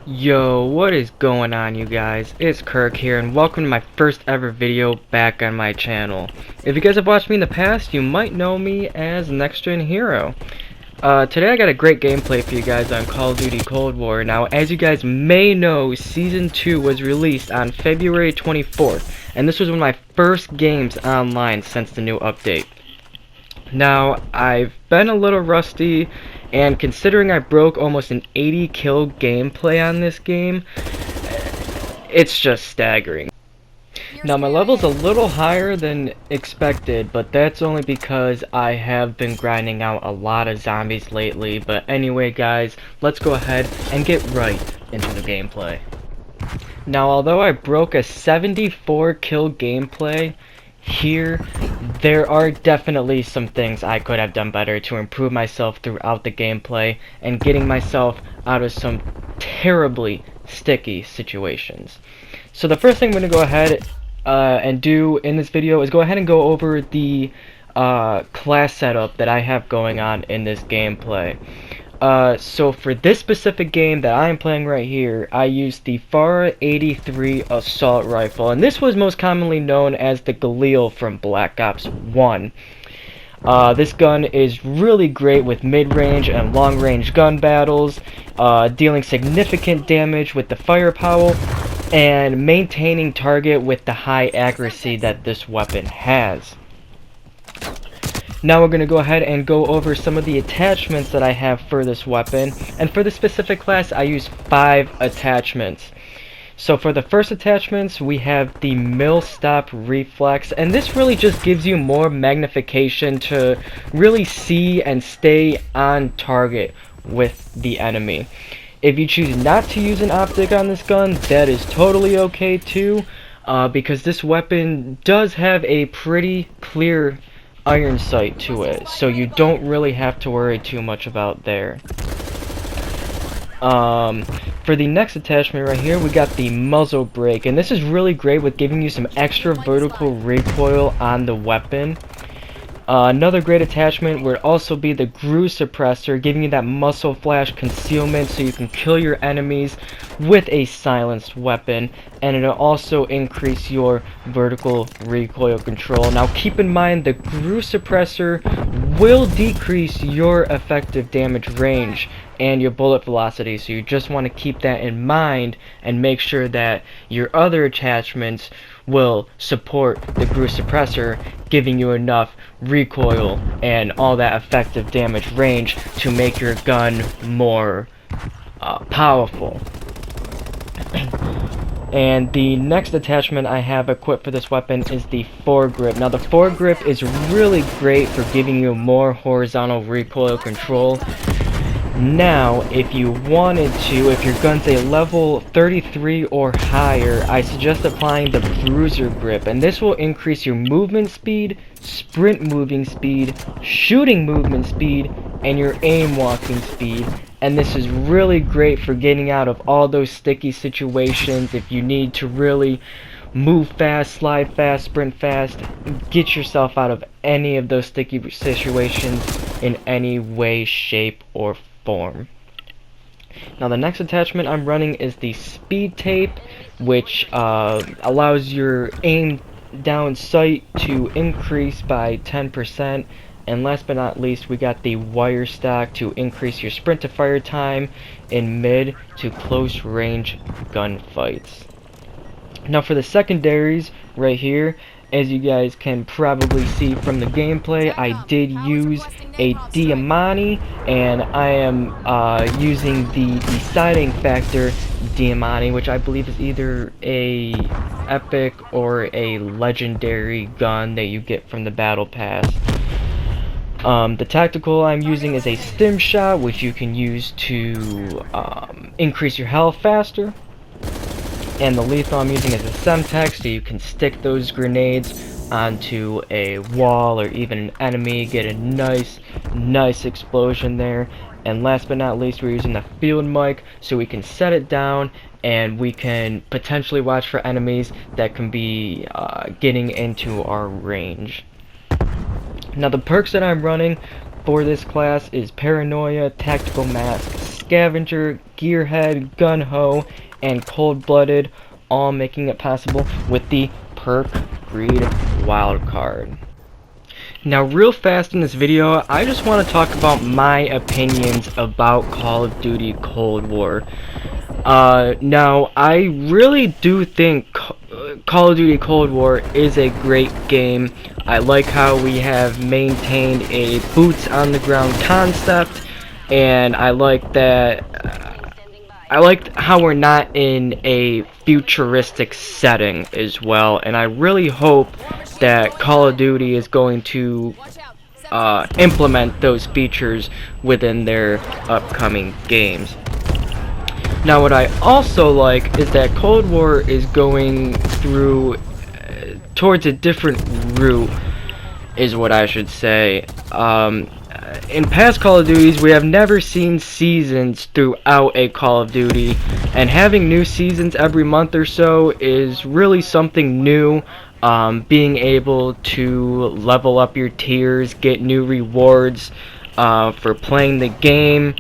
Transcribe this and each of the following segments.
Yo, what is going on, you guys? It's Kirk here, and welcome to my first ever video back on my channel. If you guys have watched me in the past, you might know me as NextGenHero. Today I got a great gameplay for you guys on Call of Duty Cold War. Now, as you guys may know, Season 2 was released on February 24th, and this was one of my first games online since the new update. Now, I've been a little rusty, and considering I broke almost an 80 kill gameplay on this game, it's just staggering. Now, my level's a little higher than expected, but that's only because I have been grinding out a lot of zombies lately. But anyway, guys, let's go ahead and get right into the gameplay. Now, although I broke a 74 kill gameplay here, there are definitely some things I could have done better to improve myself throughout the gameplay and getting myself out of some terribly sticky situations. So the first thing I'm going to go ahead and do in this video is go ahead and go over the class setup that I have going on in this gameplay. So for this specific game that I am playing right here, I used the FAR 83 assault rifle, and this was most commonly known as the Galil from Black Ops 1. This gun is really great with mid-range and long-range gun battles, dealing significant damage with the firepower, and maintaining target with the high accuracy that this weapon has. Now we're going to go ahead and go over some of the attachments that I have for this weapon. And for this specific class, I use 5 attachments. So for the first attachments, we have the mill stop reflex. And this really just gives you more magnification to really see and stay on target with the enemy. If you choose not to use an optic on this gun, that is totally okay too. Because this weapon does have a pretty clear iron sight to it, so you don't really have to worry too much about there. For the next attachment right here, we got the Muzzle Brake, and this is really great with giving you some extra vertical recoil on the weapon. Another great attachment would also be the Bruiser Suppressor, giving you that muscle flash concealment so you can kill your enemies with a silenced weapon, and it'll also increase your vertical recoil control. Now keep in mind, the Bruiser Suppressor will decrease your effective damage range and your bullet velocity, so you just want to keep that in mind and make sure that your other attachments will support the Bruiser Suppressor, giving you enough recoil and all that effective damage range to make your gun more powerful. And the next attachment I have equipped for this weapon is the Foregrip. Now the Foregrip is really great for giving you more horizontal recoil control. Now, if you wanted to, if your gun's a level 33 or higher, I suggest applying the Bruiser Grip, and this will increase your movement speed, sprint moving speed, shooting movement speed, and your aim walking speed. And this is really great for getting out of all those sticky situations. If you need to really move fast, slide fast, sprint fast, get yourself out of any of those sticky situations in any way, shape, or form. Now the next attachment I'm running is the Speed Tape, which allows your aim down sight to increase by 10%. And last but not least, we got the Wire Stock to increase your sprint to fire time in mid to close range gunfights. Now for the secondaries right here, as you guys can probably see from the gameplay, I did use a Diamante, and I am using the Deciding Factor Diamante, which I believe is either a epic or a legendary gun that you get from the battle pass. The tactical I'm using is a Stim Shot, which you can use to increase your health faster. And the lethal I'm using is a Semtex, so you can stick those grenades onto a wall or even an enemy, get a nice explosion there. And last but not least, we're using the field mic, so we can set it down and we can potentially watch for enemies that can be getting into our range. Now the perks that I'm running for this class is Paranoia, Tactical Mask, Scavenger, Gearhead, Gun-Ho, and Cold-Blooded, all making it possible with the perk greed wildcard. Now real fast in this video, I just want to talk about my opinions about Call of Duty Cold War. Now I really do think Call of Duty Cold War is a great game. I like how we have maintained a boots on the ground concept, and I like that I liked how we're not in a futuristic setting as well, and I really hope that Call of Duty is going to implement those features within their upcoming games. Now what I also like is that Cold War is going through towards a different route, is what I should say. In past Call of Duties, we have never seen seasons throughout a Call of Duty, and having new seasons every month or so is really something new. Being able to level up your tiers, get new rewards for playing the game.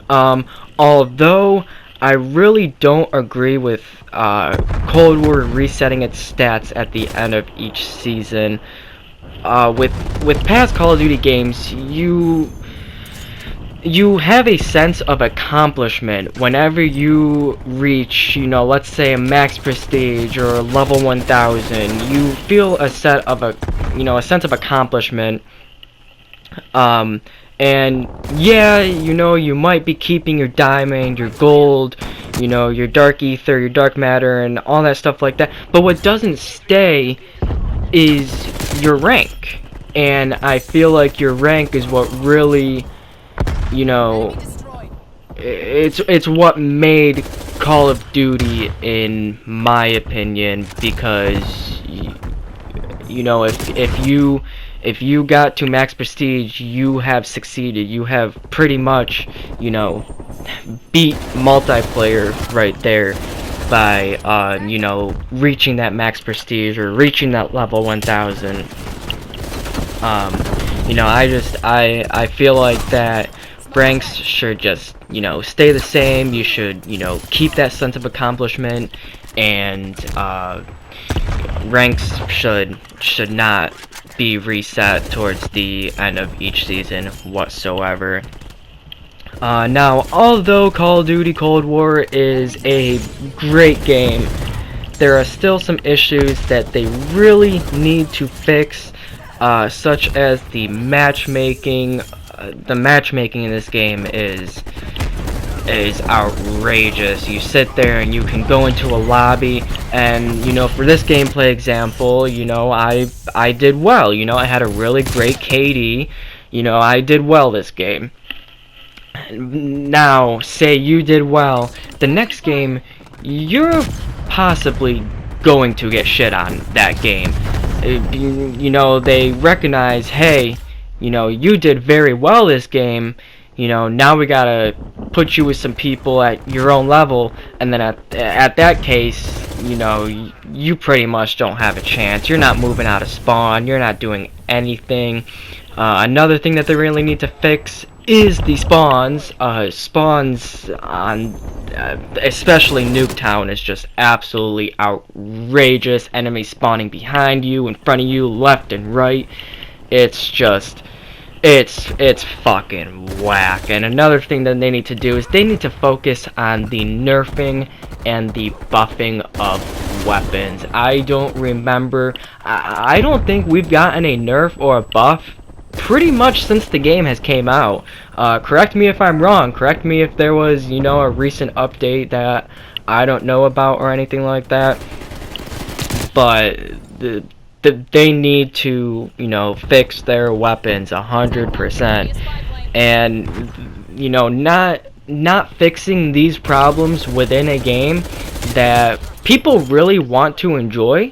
Although I really don't agree with Cold War resetting its stats at the end of each season. With past Call of Duty games, you have a sense of accomplishment whenever you reach, let's say a max prestige or level 1000. You feel a sense of accomplishment. And yeah, you might be keeping your diamond, your gold, your dark ether, your dark matter, and all that stuff like that. But what doesn't stay is your rank, and I feel like your rank is what really, it's what made Call of Duty, in my opinion, because if you got to max prestige, you have succeeded. You have pretty much, beat multiplayer right there by, reaching that max prestige or reaching that level 1000. I feel like that ranks should just, stay the same. You should, keep that sense of accomplishment, and ranks should not be reset towards the end of each season whatsoever. Now, although Call of Duty Cold War is a great game, there are still some issues that they really need to fix, such as the matchmaking. The matchmaking in this game is outrageous. You sit there and you can go into a lobby, and for this gameplay example, I did well. I had a really great KD. I did well this game. Now, say you did well, the next game, you're possibly going to get shit on that game. They recognize, hey, you did very well this game, now we gotta put you with some people at your own level, and then at that case, you pretty much don't have a chance. You're not moving out of spawn, you're not doing anything. Another thing that they really need to fix is the spawns. Spawns on especially Nuketown is just absolutely outrageous. Enemies spawning behind you, in front of you, left and right. It's just, it's fucking whack. And another thing that they need to do is they need to focus on the nerfing and the buffing of weapons. I don't remember, I don't think we've gotten a nerf or a buff pretty much since the game has came out. Correct me if I'm wrong. Correct me if there was, a recent update that I don't know about or anything like that. But they need to, fix their weapons 100%. And, not fixing these problems within a game that people really want to enjoy.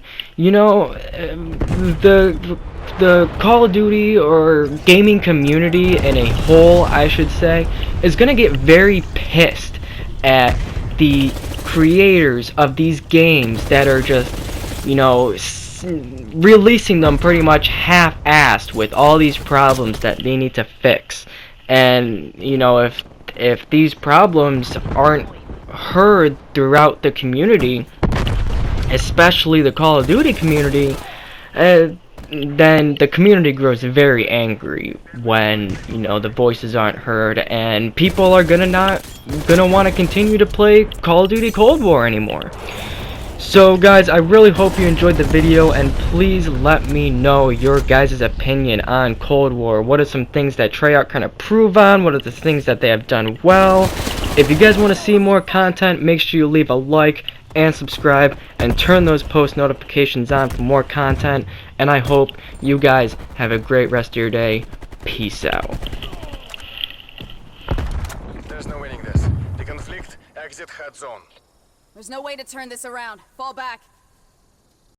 The Call of Duty or gaming community in a whole, I should say, is going to get very pissed at the creators of these games that are just, releasing them pretty much half-assed with all these problems that they need to fix. And, if these problems aren't heard throughout the community, especially the Call of Duty community, then the community grows very angry when, you know, the voices aren't heard, and people are gonna want to continue to play Call of Duty Cold War anymore. So guys, I really hope you enjoyed the video, and please let me know your guys' opinion on Cold War. What are some things that Treyarch kind of prove on? What are the things that they have done well? If you guys want to see more content, make sure you leave a like and subscribe and turn those post notifications on for more content, and I hope you guys have a great rest of your day. Peace out. There's no winning this. The conflict, exit hot zone. There's no way to turn this around. Fall back.